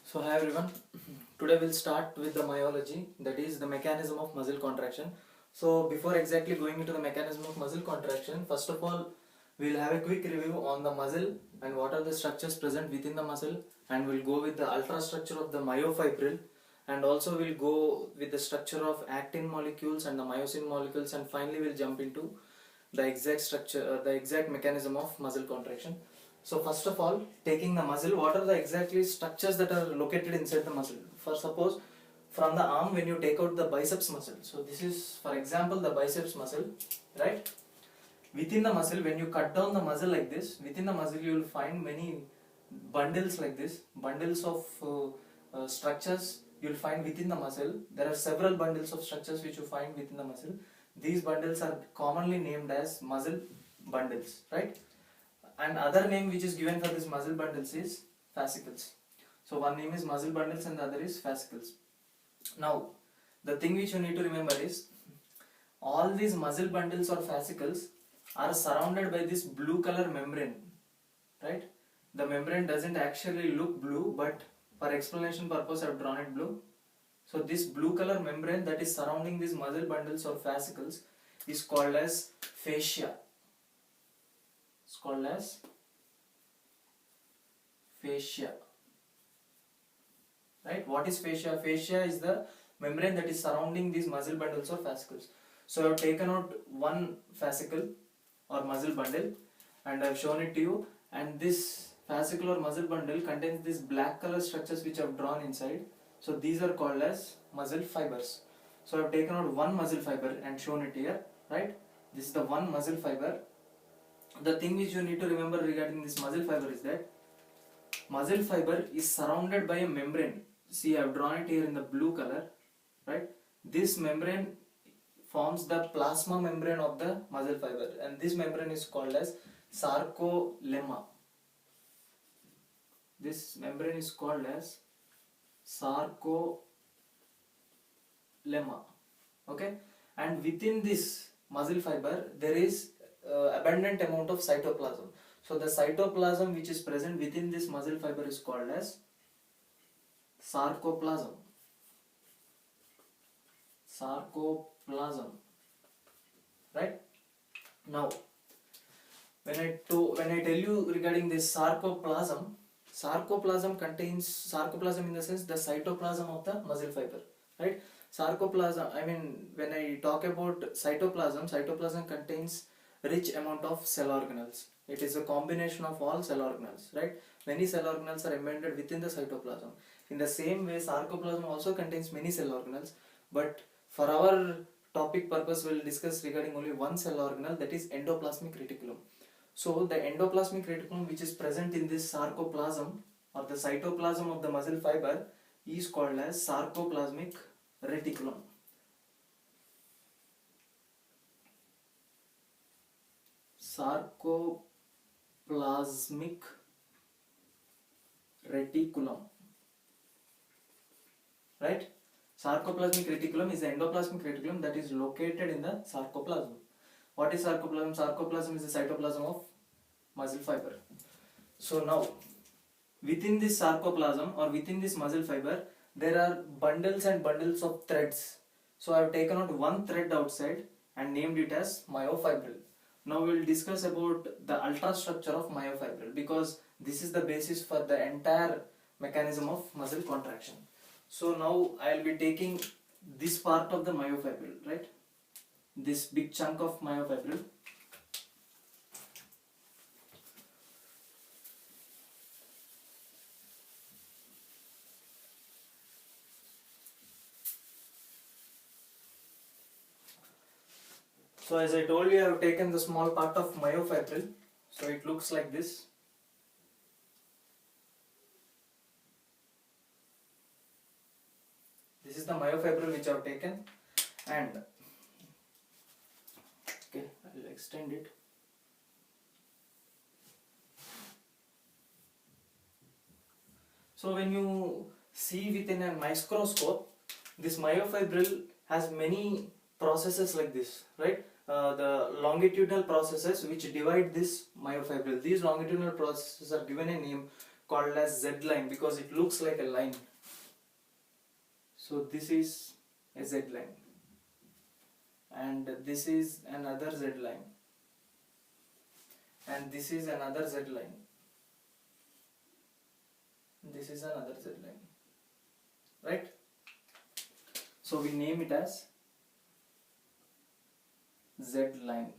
So hi everyone, today we'll start with the myology, that is the mechanism of muscle contraction. So before exactly going into the mechanism of muscle contraction, first of all we'll have a quick review on the muscle and what are the structures present within the muscle, and we'll go with the ultrastructure of the myofibril, and also we'll go with the structure of actin molecules and the myosin molecules, and finally we'll jump into the exact structure, the exact mechanism of muscle contraction. So first of all, taking the muscle, what are the exactly structures that are located inside the muscle? For suppose from the arm, when you take out the biceps muscle, so this is for example the biceps muscle, right? Within the muscle, when you cut down the muscle like this, within the muscle you will find many bundles like this, bundles of structures you will find within the muscle. There are several bundles of structures which you find within the muscle. These bundles are commonly named as muscle bundles, right? And other name which is given for this muscle bundles is fascicles. So one name is muscle bundles and the other is fascicles. Now, the thing which you need to remember is all these muscle bundles or fascicles are surrounded by this blue color membrane, right? The membrane doesn't actually look blue, but for explanation purpose I have drawn it blue. So this blue color membrane that is surrounding these muscle bundles or fascicles is called as fascia. It's called as fascia. Right? What is fascia? Fascia is the membrane that is surrounding these muscle bundles or fascicles. So I have taken out one fascicle or muscle bundle and I have shown it to you, and this fascicle or muscle bundle contains these black color structures which I have drawn inside. So these are called as muscle fibers. So I have taken out one muscle fiber and shown it here, right? This is the one muscle fiber. The thing which you need to remember regarding this muscle fiber is that muscle fiber is surrounded by a membrane. See, I have drawn it here in the blue color, right? This membrane forms the plasma membrane of the muscle fiber, and this membrane is called as sarcolemma. This membrane is called as sarcolemma. Okay, and within this muscle fiber there is abundant amount of cytoplasm. So the cytoplasm which is present within this muscle fiber is called as sarcoplasm. Sarcoplasm, right? Now, when I tell you regarding this sarcoplasm, sarcoplasm in the sense the cytoplasm of the muscle fiber, right? Sarcoplasm, I mean, when I talk about cytoplasm contains rich amount of cell organelles. It is a combination of all cell organelles, right? Many cell organelles are embedded within the cytoplasm. In the same way, sarcoplasm also contains many cell organelles, but for our topic purpose, we will discuss regarding only one cell organelle, that is endoplasmic reticulum. So the endoplasmic reticulum which is present in this sarcoplasm or the cytoplasm of the muscle fiber is called as sarcoplasmic reticulum. Sarcoplasmic reticulum, right? Sarcoplasmic reticulum is the endoplasmic reticulum that is located in the sarcoplasm. What is sarcoplasm? Sarcoplasm is the cytoplasm of muscle fiber. So now, within this sarcoplasm or within this muscle fiber, there are bundles and bundles of threads. So I have taken out one thread outside and named it as myofibril. Now we will discuss about the ultrastructure of myofibril, because this is the basis for the entire mechanism of muscle contraction. So now I will be taking this part of the myofibril, right? This big chunk of myofibril. So as I told you, I have taken the small part of myofibril. So it looks like this. This is the myofibril which I have taken, and okay, I will extend it. So when you see within a microscope, this myofibril has many processes like this, right? The longitudinal processes which divide this myofibril. These longitudinal processes are given a name called as Z line because it looks like a line. So this is a Z line, and this is another Z line, and this is another Z line. This is another Z line, right? So we name it as Z line,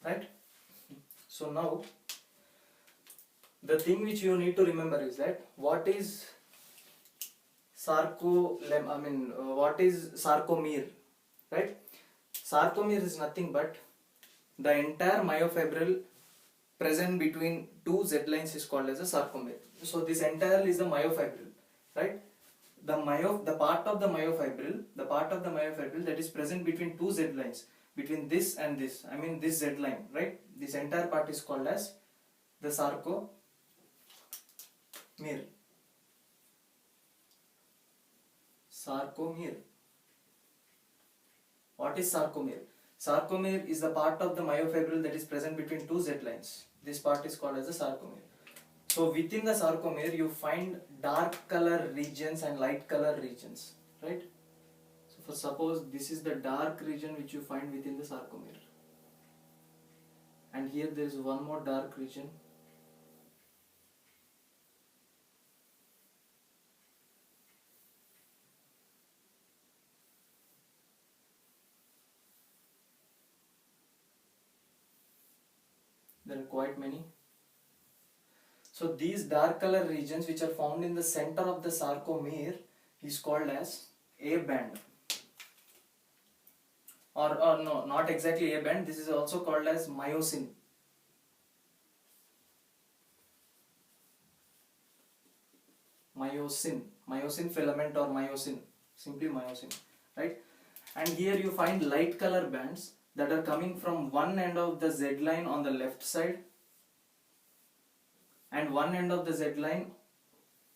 right? So now the thing which you need to remember is that what is what is sarcomere, right? Sarcomere is nothing but the entire myofibril present between two Z lines is called as a sarcomere. So this entire is the myofibril, right? The part of the myofibril that is present between two Z lines, between this and this, this Z line, right? This entire part is called as the sarcomere. Sarcomere. What is sarcomere? Sarcomere is the part of the myofibril that is present between two Z lines. This part is called as the sarcomere. So within the sarcomere you find dark color regions and light color regions, right? So for suppose this is the dark region which you find within the sarcomere, and here there is one more dark region. There are quite many. So these dark color regions which are found in the center of the sarcomere is called as A band. Or no, not exactly A band, this is also called as myosin. Myosin filament or myosin, simply myosin, right? And here you find light color bands that are coming from one end of the Z line on the left side and one end of the Z line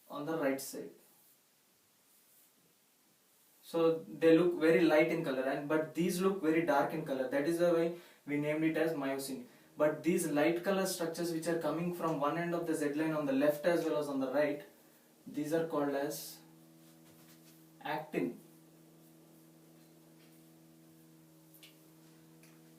on the right side. So they look very light in color, but these look very dark in color. That is the way we named it as myosin. But these light color structures which are coming from one end of the Z line on the left as well as on the right, these are called as actin.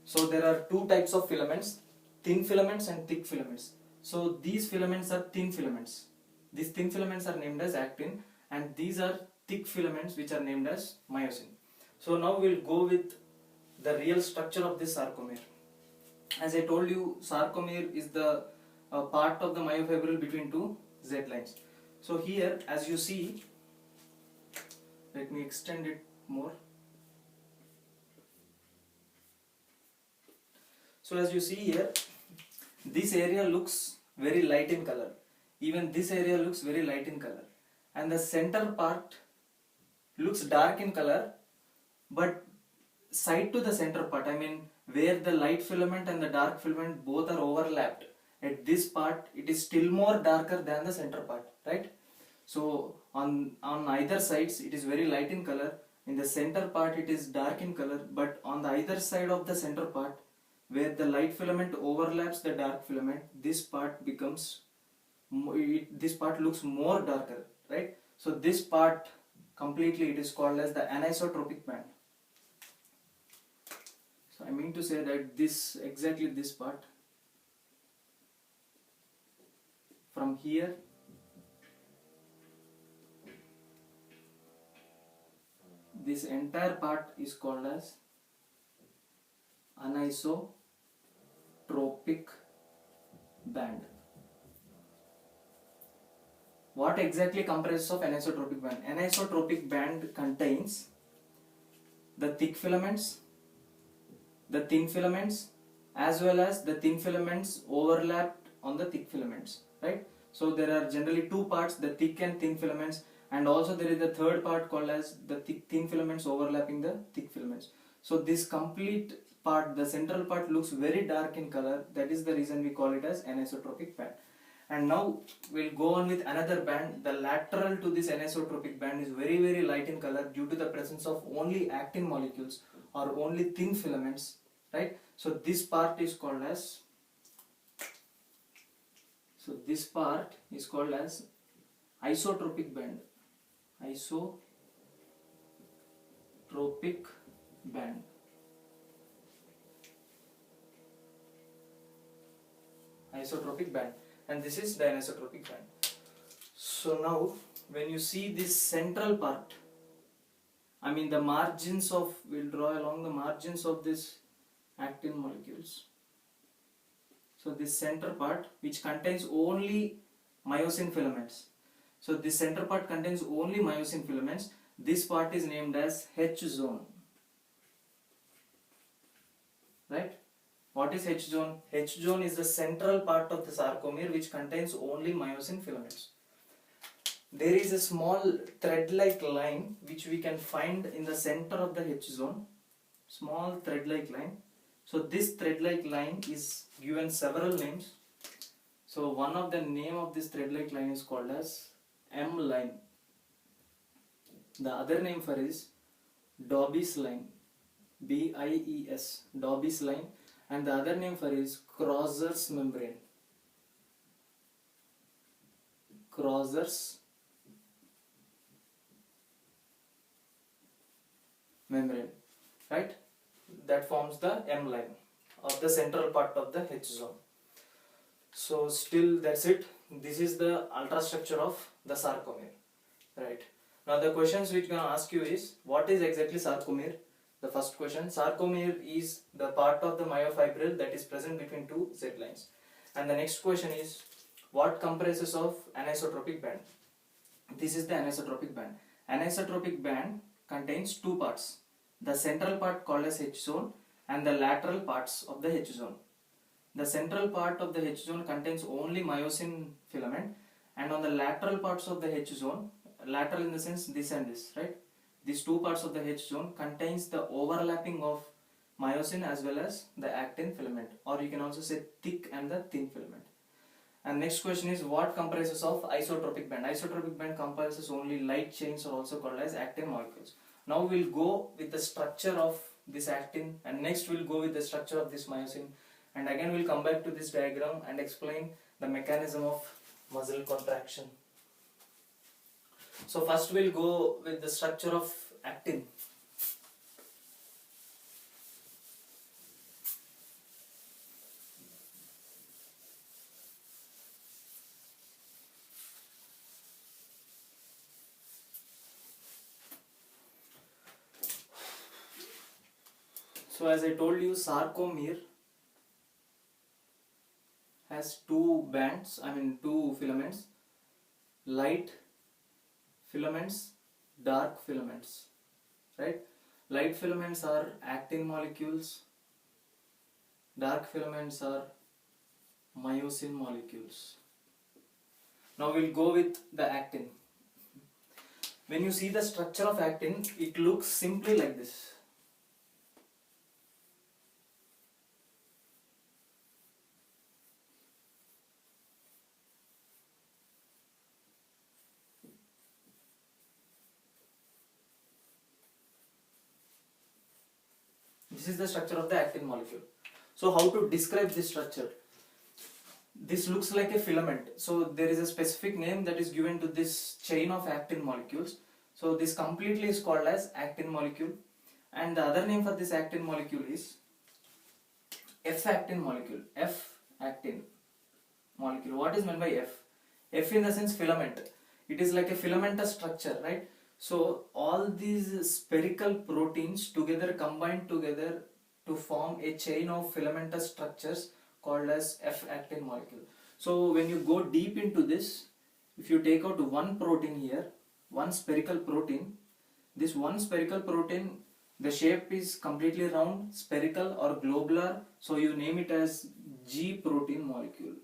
So there are two types of filaments, thin filaments and thick filaments. So these filaments are thin filaments. These thin filaments are named as actin, and these are thick filaments which are named as myosin. So now we'll go with the real structure of this sarcomere. As I told you, sarcomere is the part of the myofibril between two Z lines. So here, as you see, let me extend it more. So as you see here, this area looks very light in color. Even this area looks very light in color. And the center part looks dark in color, but side to the center part, where the light filament and the dark filament both are overlapped, at this part it is still more darker than the center part, right? So on either sides it is very light in color. In the center part it is dark in color, but on the either side of the center part, where the light filament overlaps the dark filament, this part looks more darker, right? So this part completely, it is called as the anisotropic band. So I mean to say that this part from here this entire part is called as anisotropic band. What exactly comprises of anisotropic band? Anisotropic band contains the thick filaments, the thin filaments, as well as the thin filaments overlapped on the thick filaments, right? So there are generally two parts, the thick and thin filaments, and also there is the third part called as the thin filaments overlapping the thick filaments. So this complete part, the central part, looks very dark in color. That is the reason we call it as anisotropic band. And now we'll go on with another band. The lateral to this anisotropic band is very, very light in color due to the presence of only actin molecules or only thin filaments, right? So this part is called as So this part is called as isotropic band. Isotropic band. Isotropic band, and this is the anisotropic band. So now when you see this central part, I mean the margins of, we'll draw along the margins of this actin molecules. So this center part which contains only myosin filaments. So this center part contains only myosin filaments. This part is named as H zone. Right? What is H zone? H zone is the central part of the sarcomere which contains only myosin filaments. There is a small thread-like line which we can find in the center of the H zone. Small thread-like line. So this thread-like line is given several names. So one of the name of this thread-like line is called as M line. The other name for is Dobbe's line. B-I-E-S. Dobbe's line. And the other name for is Crouzer's membrane. Crouzer's membrane. Right? That forms the M line of the central part of the H zone. So still that's it. This is the ultrastructure of the sarcomere. Right. Now the questions which I'm gonna ask you is, what is exactly sarcomere? The first question, sarcomere is the part of the myofibril that is present between two Z lines. And the next question is, what comprises of anisotropic band? This is the anisotropic band. Anisotropic band contains two parts. The central part called as H zone and the lateral parts of the H zone. The central part of the H zone contains only myosin filament, and on the lateral parts of the H zone, lateral in the sense this and this, right? These two parts of the H zone contains the overlapping of myosin as well as the actin filament, or you can also say thick and the thin filament. And next question is, what comprises of isotropic band? Isotropic band comprises only light chains, or also called as actin molecules. Now we'll go with the structure of this actin, and next we'll go with the structure of this myosin, and again we'll come back to this diagram and explain the mechanism of muscle contraction. So first we'll go with the structure of actin. So as I told you, sarcomere has two bands, two filaments, light filaments, dark filaments, right? Light filaments are actin molecules, dark filaments are myosin molecules. Now we'll go with the actin. When you see the structure of actin, it looks simply like this. This is the structure of the actin molecule. So how to describe this structure? This looks like a filament. So there is a specific name that is given to this chain of actin molecules. So this completely is called as actin molecule. And the other name for this actin molecule is F-actin molecule. F-actin molecule. What is meant by F? F in the sense filament. It is like a filamentous structure, right? So all these spherical proteins together combine together to form a chain of filamentous structures called as F-actin molecule. So when you go deep into this, if you take out one protein here, one spherical protein, this one spherical protein, the shape is completely round, spherical or globular, so you name it as G protein molecule.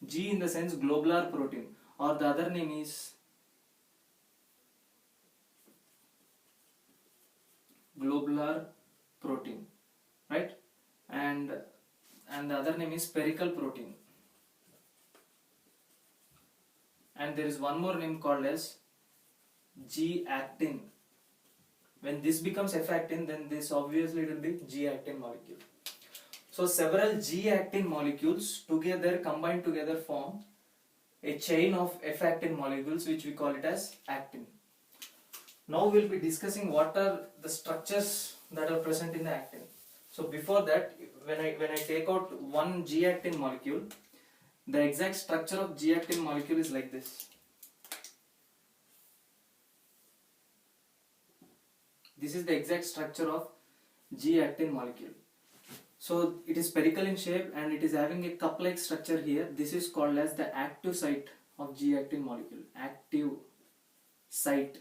G in the sense globular protein, or the other name is globular protein, right? And the other name is spherical protein. And there is one more name called as G-actin. When this becomes F-actin, then this obviously will be G-actin molecule. So several G-actin molecules together combined together form a chain of F-actin molecules, which we call it as actin. Now we'll be discussing what are the structures that are present in the actin. So before that, when I take out one G-actin molecule, the exact structure of G-actin molecule is like this. This is the exact structure of G-actin molecule. So it is spherical in shape and it is having a cup-like structure here. This is called as the active site of G-actin molecule. Active site.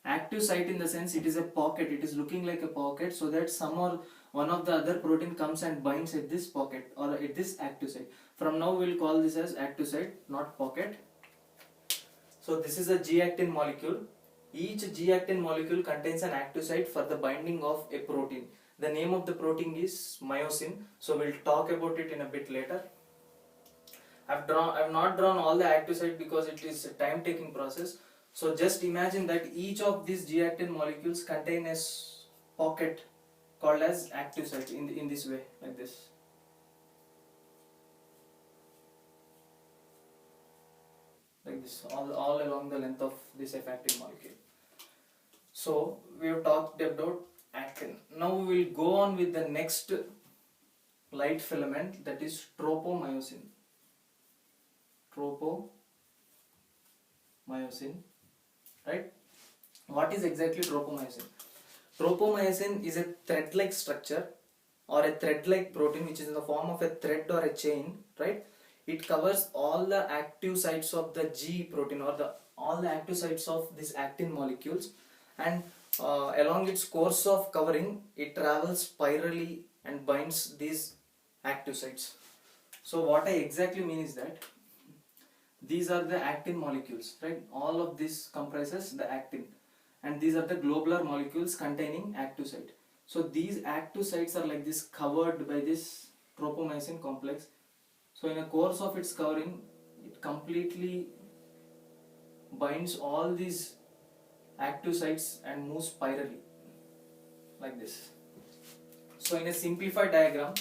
Active site in the sense it is a pocket. It is looking like a pocket, so that some or one of the other protein comes and binds at this pocket or at this active site. From now we will call this as active site, not pocket. So this is a G-actin molecule. Each G-actin molecule contains an active site for the binding of a protein. The name of the protein is myosin. So we'll talk about it in a bit later. I've not drawn all the active site because it is a time-taking process. So just imagine that each of these G-actin molecules contain a pocket called as active site in this way, like this. Like this, all along the length of this F-actin molecule. So we have talked about actin. Now we will go on with the next light filament, that is tropomyosin. Tropomyosin, right? What is exactly tropomyosin? Tropomyosin is a thread-like structure or a thread-like protein which is in the form of a thread or a chain, right? It covers all the active sites of the G protein or all the active sites of these actin molecules, and along its course of covering, it travels spirally and binds these active sites. So what I exactly mean is that these are the actin molecules, right? All of this comprises the actin, and these are the globular molecules containing active site. So these active sites are like this, covered by this tropomyosin complex. So in a course of its covering, it completely binds all these active sites and moves spirally like this. So in a simplified diagram,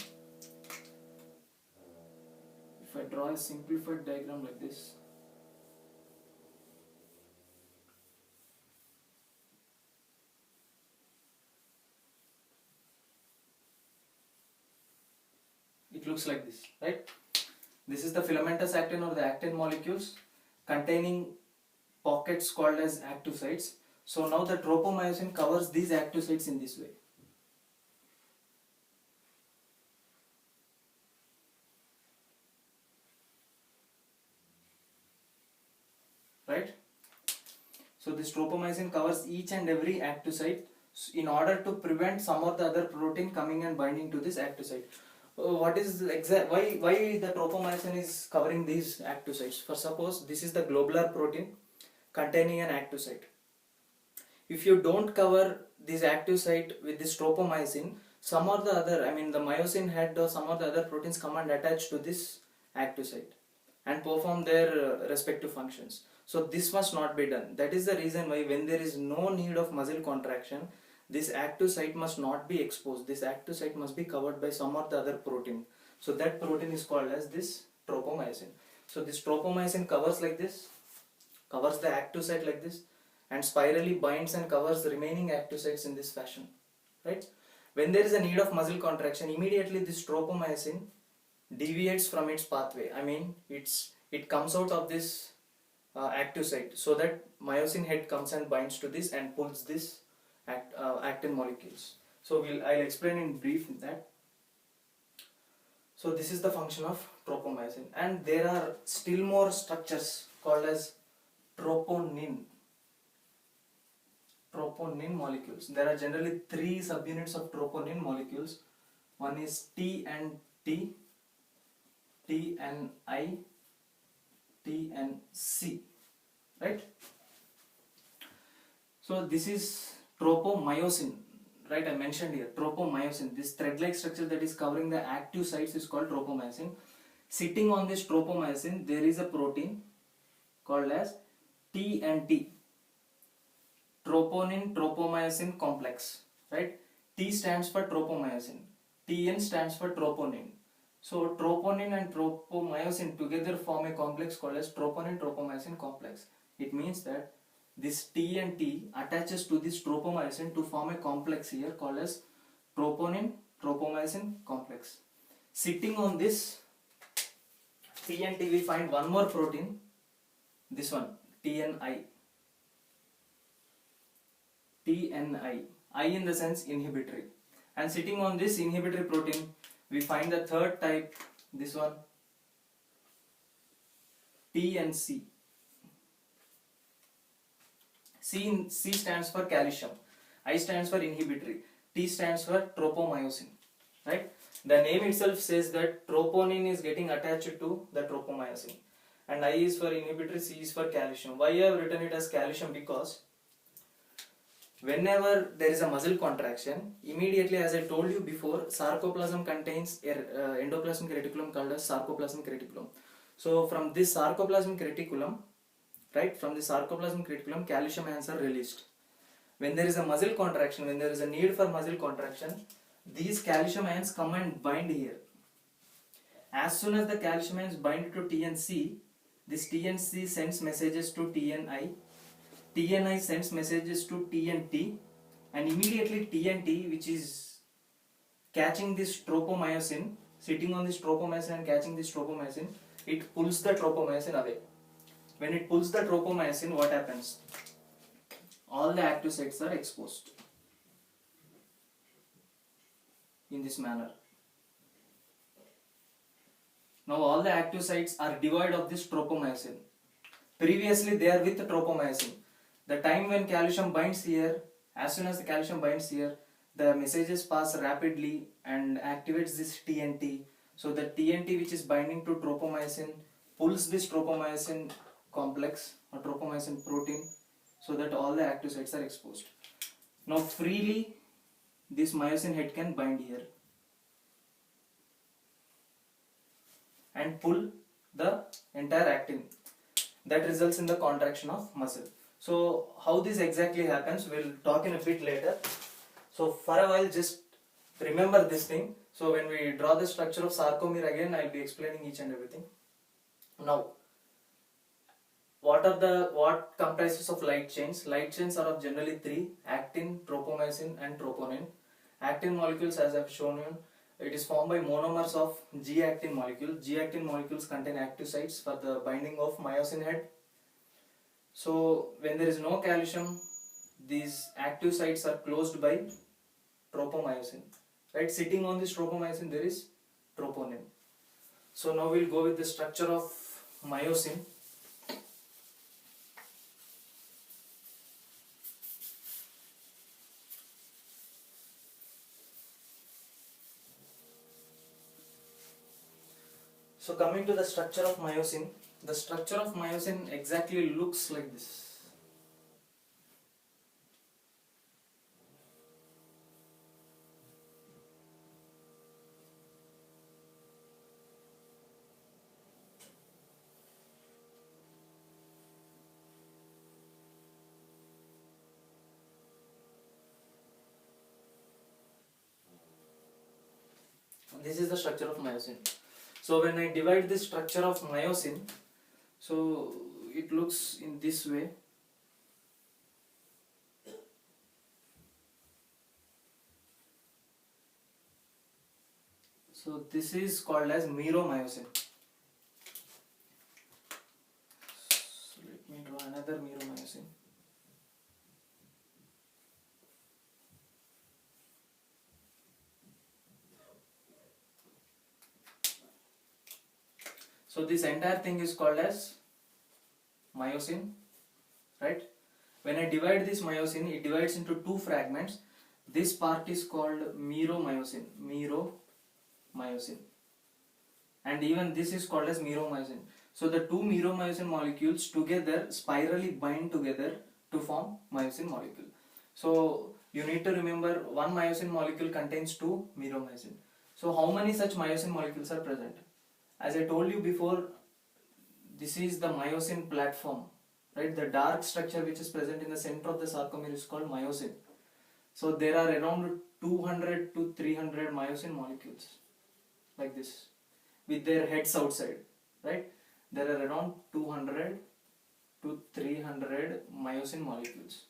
if I draw a simplified diagram like this, it looks like this, right? This is the filamentous actin or the actin molecules containing pockets called as active sites. So now the tropomyosin covers these active sites in this way. Right? So this tropomyosin covers each and every active site in order to prevent some or the other protein coming and binding to this active site. What is the exact why the tropomyosin is covering these active sites? For suppose this is the globular protein containing an active site. If you don't cover this active site with this tropomyosin, some or the other, I mean the myosin head or some or the other proteins come and attach to this active site and perform their respective functions. So this must not be done. That is the reason why when there is no need of muscle contraction, this active site must not be exposed. This active site must be covered by some or the other protein. So that protein is called as this tropomyosin. So this tropomyosin covers like this, covers the active site like this, and spirally binds and covers the remaining active sites in this fashion, right? When there is a need of muscle contraction, immediately this tropomyosin deviates from its pathway. I mean, it comes out of this active site, so that myosin head comes and binds to this and pulls this actin molecules. So I'll explain in brief that. So this is the function of tropomyosin, and there are still more structures called as troponin molecules. There are generally 3 subunits of troponin molecules. One is T and T, T and I, T and C, right? So this is tropomyosin, right? I mentioned here tropomyosin. This thread-like structure that is covering the active sites is called tropomyosin. Sitting on this tropomyosin, there is a protein called as T and T, troponin tropomyosin complex, right? T stands for tropomyosin. TN stands for troponin. So troponin and tropomyosin together form a complex called as troponin-tropomyosin complex. It means that this T and T attaches to this tropomyosin to form a complex here called as troponin-tropomyosin complex. Sitting on this T and T we find one more protein, this one, TNI. TNI, I in the sense inhibitory. And sitting on this inhibitory protein we find the third type, this one, TNC. C stands for calcium, I stands for inhibitory, T stands for tropomyosin, right? The name itself says that troponin is getting attached to the tropomyosin, and I is for inhibitory, C is for calcium. Why I have written it as calcium? Because whenever there is a muscle contraction, immediately, as I told you before, sarcoplasm contains endoplasmic reticulum called as sarcoplasmic reticulum. So from this sarcoplasmic reticulum, right, from the sarcoplasmic reticulum, calcium ions are released. When there is a muscle contraction, when there is a need for muscle contraction, these calcium ions come and bind here. As soon as the calcium ions bind to TNC, this TNC sends messages to TNI, TNI sends messages to TNT, and immediately TNT, which is catching this tropomyosin, sitting on this tropomyosin and catching this tropomyosin, it pulls the tropomyosin away. When it pulls the tropomyosin, what happens? All the active sites are exposed in this manner. Now all the active sites are devoid of this tropomyosin. Previously they are with the tropomyosin. The time when calcium binds here, as soon as the calcium binds here, the messages pass rapidly and activates this TNT. So the TNT, which is binding to tropomyosin, pulls this tropomyosin complex or tropomyosin protein, so that all the active sites are exposed. Now freely this myosin head can bind here and pull the entire actin. That results in the contraction of muscle. So how this exactly happens, we'll talk in a bit later. So for a while just remember this thing. So when we draw the structure of sarcomere again, I'll be explaining each and everything. Now, what comprises of light chains? Light chains are of generally three: actin, tropomyosin and troponin. Actin molecules, as I've shown you, it is formed by monomers of G-actin molecule. G-actin molecules contain active sites for the binding of myosin head. So when there is no calcium, these active sites are closed by tropomyosin. Right? Sitting on this tropomyosin there is troponin. So now we'll go with the structure of myosin. So coming to the structure of myosin, the structure of myosin exactly looks like this. This is the structure of myosin. So when I divide this structure of myosin, so it looks in this way. So this is called as meromyosin. So let me draw another meromyosin. So this entire thing is called as myosin, right? When I divide this myosin, it divides into two fragments. This part is called meromyosin, and even this is called as meromyosin. So the two meromyosin molecules together spirally bind together to form myosin molecule. So you need to remember, one myosin molecule contains two meromyosin. So how many such myosin molecules are present? As I told you before, this is the myosin platform, right? The dark structure which is present in the center of the sarcomere is called myosin. So there are around 200 to 300 myosin molecules like this with their heads outside, right? There are around 200 to 300 myosin molecules,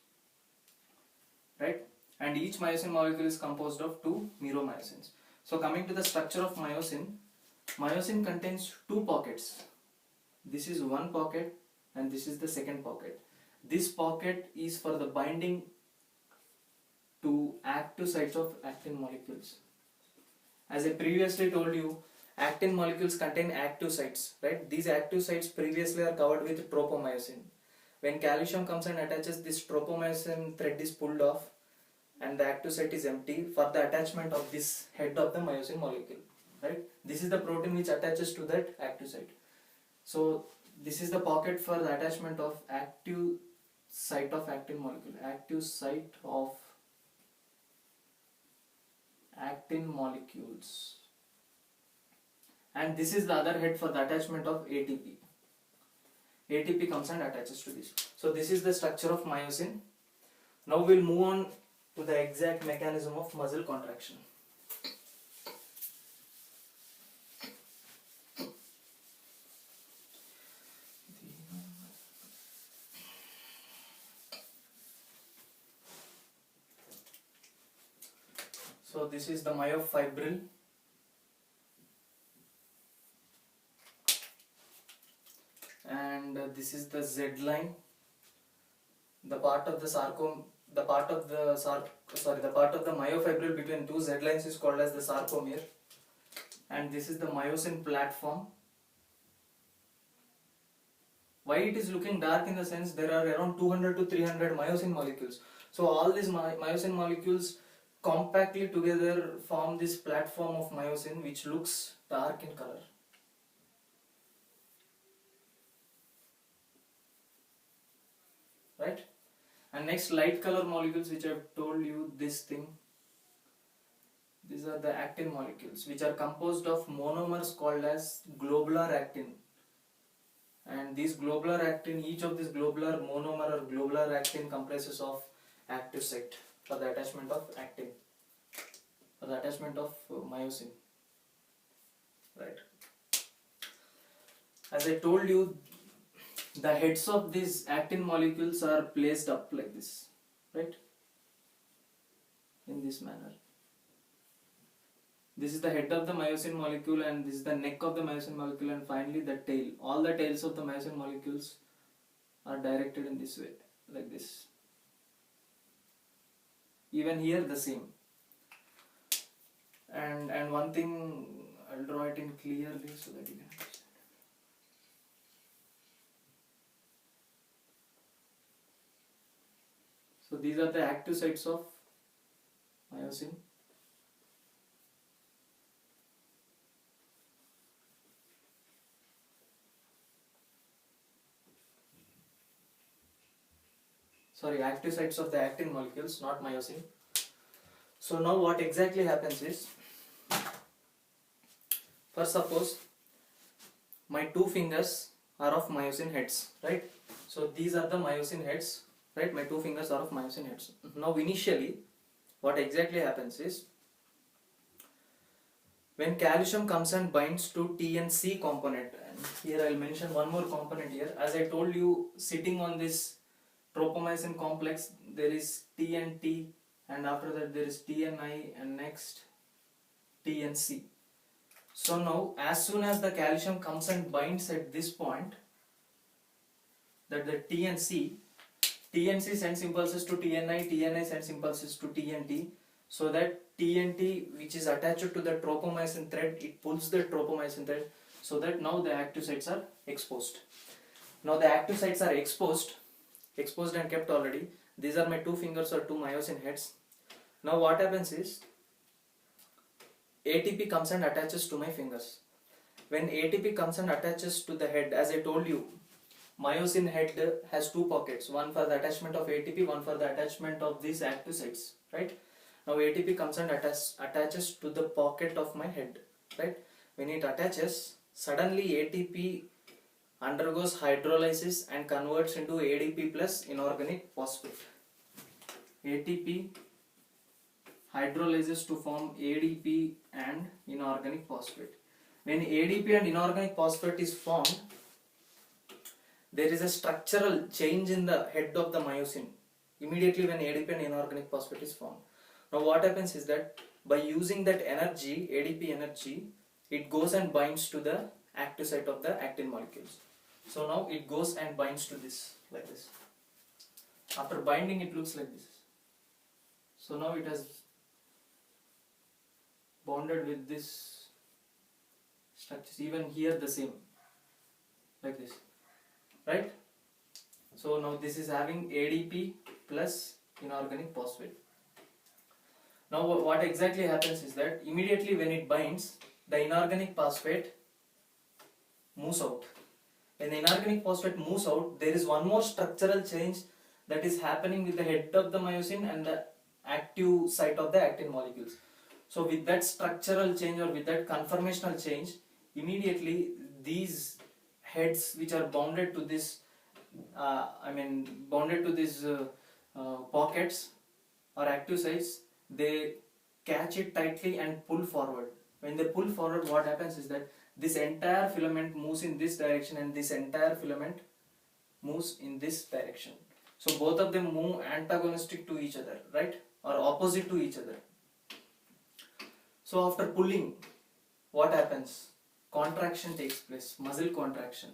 right? And each myosin molecule is composed of two meromyosins. So coming to the structure of myosin, myosin contains two pockets. This is one pocket and this is the second pocket. This pocket is for the binding to active sites of actin molecules. As I previously told you, actin molecules contain active sites, right? These active sites previously are covered with tropomyosin. When calcium comes and attaches, this tropomyosin thread is pulled off and the active site is empty for the attachment of this head of the myosin molecule, right? This is the protein which attaches to that active site. So this is the pocket for the attachment of active site of actin molecule, active site of actin molecules, and this is the other head for the attachment of ATP. ATP comes and attaches to this. So this is the structure of myosin. Now we'll move on to the exact mechanism of muscle contraction. So this is the myofibril, and this is the Z line. The part of the the part of the myofibril between two Z lines is called as the sarcomere, and this is the myosin platform. Why it is looking dark? In the sense there are around 200 to 300 myosin molecules. So all these myosin molecules compactly together form this platform of myosin, which looks dark in color. Right? And next, light color molecules, which I have told you this thing. These are the actin molecules, which are composed of monomers called as globular actin. And these globular actin, each of these globular monomer or globular actin comprises of active site for the attachment of actin, for the attachment of myosin. Right. As I told you, the heads of these actin molecules are placed up like this, right? In this manner. This is the head of the myosin molecule, and this is the neck of the myosin molecule, and finally the tail. All the tails of the myosin molecules are directed in this way, like this. Even here the same. And one thing, I'll draw it in clearly so that you can understand. So these are the active sites of myosin. Sorry, active sites of the actin molecules, not myosin. So now what exactly happens is, first suppose my two fingers are of myosin heads, right? So these are the myosin heads, right? My two fingers are of myosin heads. Now initially, what exactly happens is, when calcium comes and binds to T and C component, and here I'll mention one more component here. As I told you, sitting on this tropomyosin complex, there is T and T, and after that there is T and I, and next T and C. So now, as soon as the calcium comes and binds at this point, that the T and C sends impulses to TNI sends impulses to T and T, so that TNT, which is attached to the tropomyosin thread, it pulls the tropomyosin thread, so that now the active sites are exposed. Now the active sites are exposed and kept already. These are my two fingers or two myosin heads. Now what happens is, ATP comes and attaches to my fingers. When ATP comes and attaches to the head, as I told you, myosin head has two pockets, one for the attachment of ATP, one for the attachment of these active sites, right? Now ATP comes and attaches to the pocket of my head, right? When it attaches, suddenly ATP undergoes hydrolysis and converts into ADP plus inorganic phosphate. ATP hydrolyzes to form ADP and inorganic phosphate. When ADP and inorganic phosphate is formed, there is a structural change in the head of the myosin immediately when ADP and inorganic phosphate is formed. Now what happens is that by using that energy, ADP energy, it goes and binds to the active site of the actin molecules. So now it goes and binds to this, like this. After binding, it looks like this. So now it has bonded with this structures. Even here the same, like this, right? So now this is having ADP plus inorganic phosphate. Now what exactly happens is that immediately when it binds, the inorganic phosphate moves out. When the inorganic phosphate moves out, there is one more structural change that is happening with the head of the myosin and the active site of the actin molecules. So with that structural change or with that conformational change, immediately these heads which are bounded to this, pockets or active sites, they catch it tightly and pull forward. When they pull forward, what happens is that this entire filament moves in this direction and this entire filament moves in this direction. So both of them move antagonistic to each other, right? Or opposite to each other. So after pulling, what happens? Contraction takes place, muscle contraction.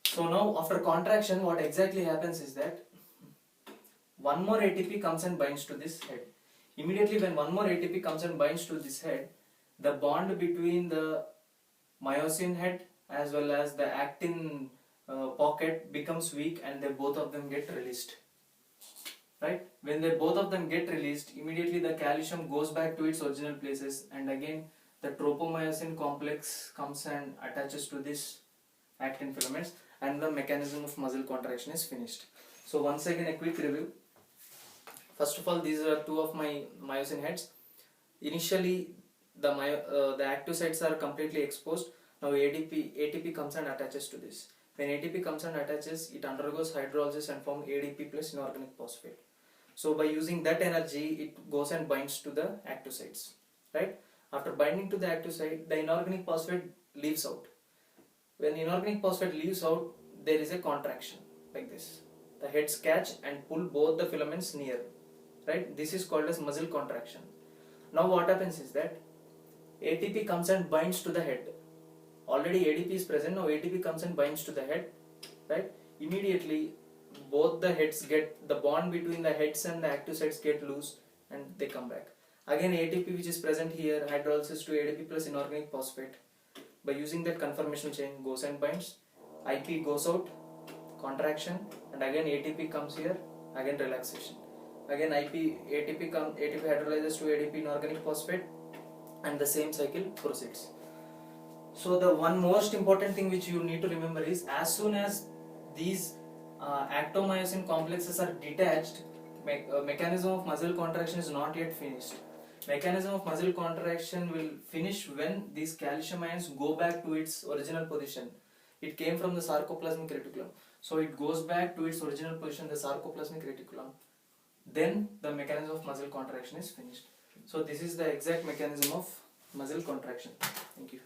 So now after contraction, what exactly happens is that one more ATP comes and binds to this head. Immediately when one more ATP comes and binds to this head, the bond between the myosin head as well as the actin pocket becomes weak and they both of them get released. Right? When they both of them get released, immediately the calcium goes back to its original places and again the tropomyosin complex comes and attaches to this actin filaments and the mechanism of muscle contraction is finished. So once again a quick review. First of all, these are two of my myosin heads. Initially the active sites are completely exposed. Now ATP comes and attaches to this. When ATP comes and attaches, it undergoes hydrolysis and forms ADP plus inorganic phosphate. So by using that energy, it goes and binds to the active sites, right? After binding to the active site, the inorganic phosphate leaves out. When inorganic phosphate leaves out, there is a contraction like this. The heads catch and pull both the filaments near, right? This is called as muscle contraction. Now what happens is that ATP comes and binds to the head. Already ADP is present, now ATP comes and binds to the head, right? Immediately both the heads get, the bond between the heads and the active sites get loose and they come back. Again ATP which is present here, hydrolysis to ADP plus inorganic phosphate. By using that conformational chain, goes and binds, IP goes out, contraction, and again ATP comes here, again relaxation. Again ATP hydrolyzes to ADP inorganic phosphate and the same cycle proceeds. So the one most important thing which you need to remember is as soon as these actomyosin complexes are detached, mechanism of muscle contraction is not yet finished. Mechanism of muscle contraction will finish when these calcium ions go back to its original position. It came from the sarcoplasmic reticulum. So it goes back to its original position, the sarcoplasmic reticulum. Then the mechanism of muscle contraction is finished. So this is the exact mechanism of muscle contraction. Thank you.